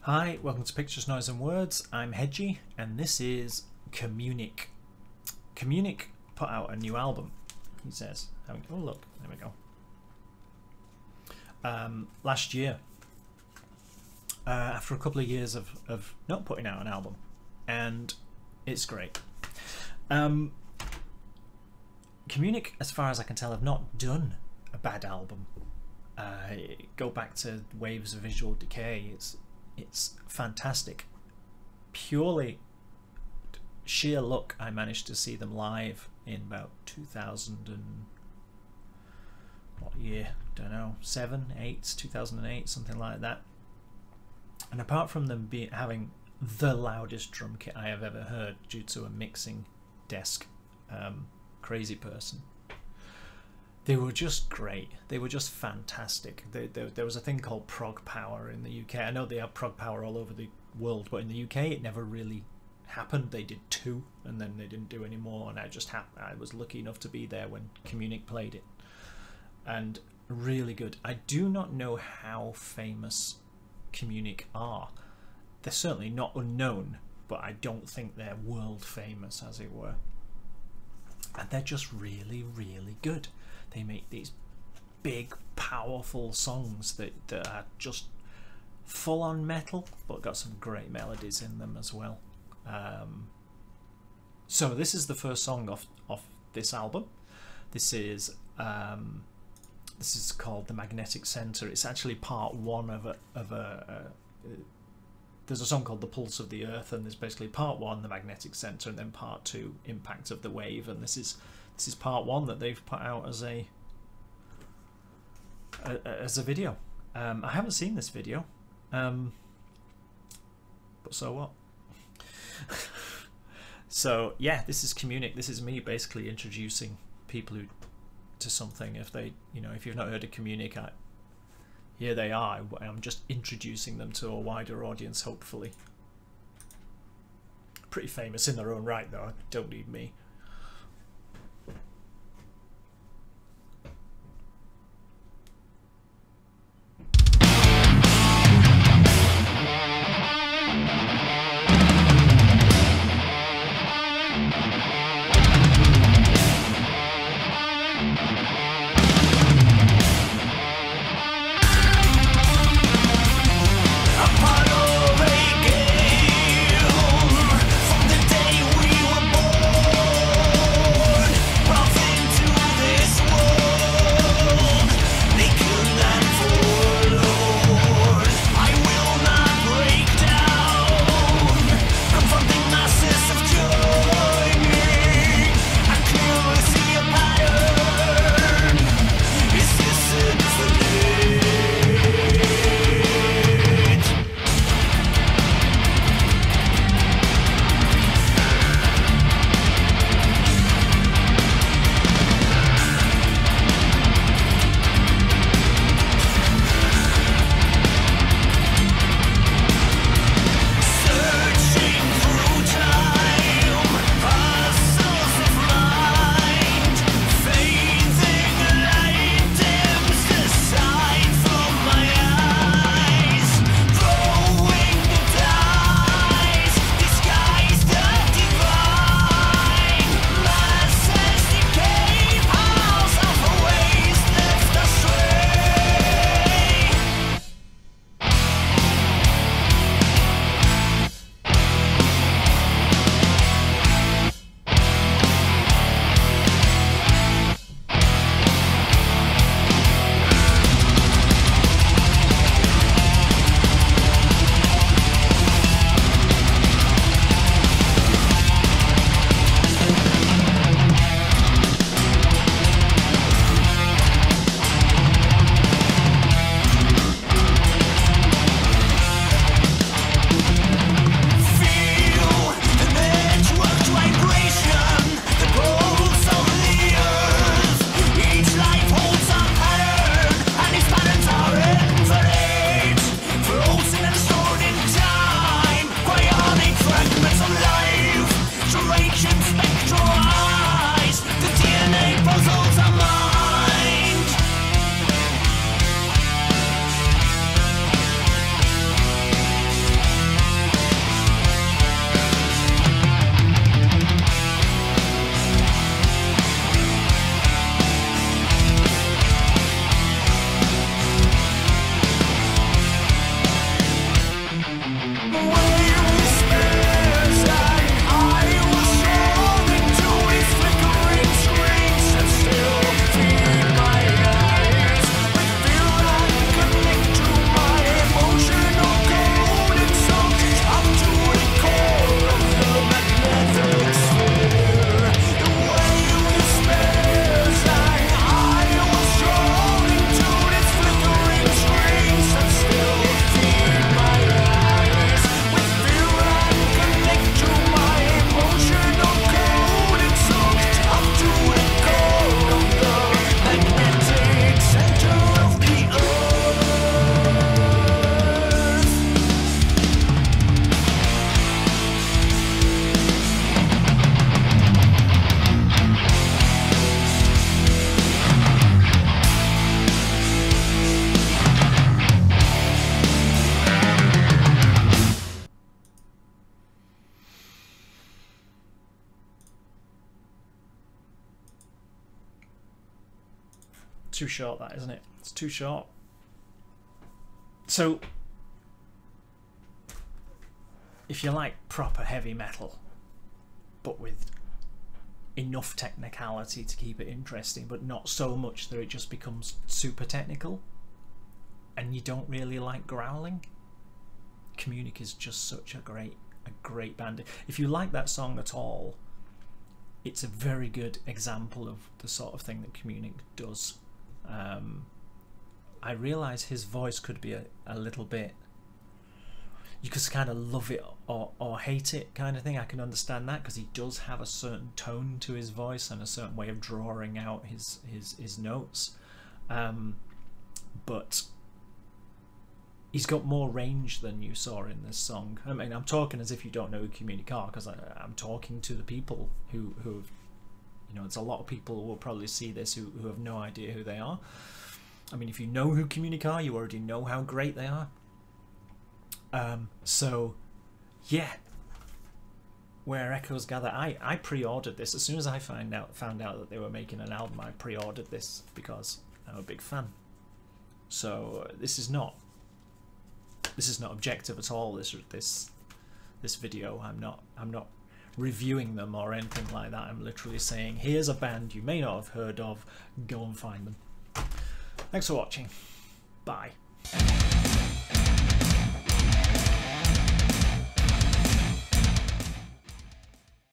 Hi, welcome to Pictures, Noise and Words. I'm Hedgy and this is Communic. Communic put out a new album, he says. Oh look, there we go. Last year, after a couple of years of not putting out an album, and it's great. Communic, as far as I can tell, have not done a bad album. Go back to Waves of Visual Decay. It's fantastic. Purely sheer luck, I managed to see them live in about 2000 and what year? Don't know, 2008, something like that. And apart from them having the loudest drum kit I have ever heard due to a mixing desk crazy person, they were just great. They were just fantastic. There was a thing called prog power in the UK. I know they have prog power all over the world, but in the UK it never really happened. They did 2 and then they didn't do any more, and I was lucky enough to be there when Communic played it, and really good. I do not know how famous Communic are. They're certainly not unknown, but I don't think they're world famous, as it were. And they're just really, really good. They make these big, powerful songs that are just full-on metal, but got some great melodies in them as well. So this is the first song off this album. This is called The Magnetic Center. It's actually part 1 of a there's a song called The Pulse of the Earth, and there's basically part 1, The Magnetic Center, and then part 2, Impact of the Wave, and this is part 1 that they've put out as a video. I haven't seen this video, but so what? So yeah, this is Communic. This is me basically introducing people to something. If you've not heard of Communic, here they are. I'm just introducing them to a wider audience, hopefully. Pretty famous in their own right, though. Don't need me. From the day we were born. Too short, that, isn't it? It's too short. So, if you like proper heavy metal, but with enough technicality to keep it interesting, but not so much that it just becomes super technical, and you don't really like growling, Communic is just such a great band. If you like that song at all, it's a very good example of the sort of thing that Communic does. I realise his voice could be a little bit, you could kind of love it or hate it kind of thing. I can understand that, because he does have a certain tone to his voice and a certain way of drawing out his notes, but he's got more range than you saw in this song. I mean, I'm talking as if you don't know who Communic are, because I'm talking to the people who have, you know, it's a lot of people who will probably see this who have no idea who they are. I mean, if you know who Communic are, you already know how great they are. So, yeah. Where Echoes Gather, I pre-ordered this. As soon as I found out that they were making an album, I pre-ordered this because I'm a big fan. So this is not objective at all. This video, I'm not reviewing them or anything like that. I'm literally saying, here's a band you may not have heard of, go and find them. Thanks for watching. Bye.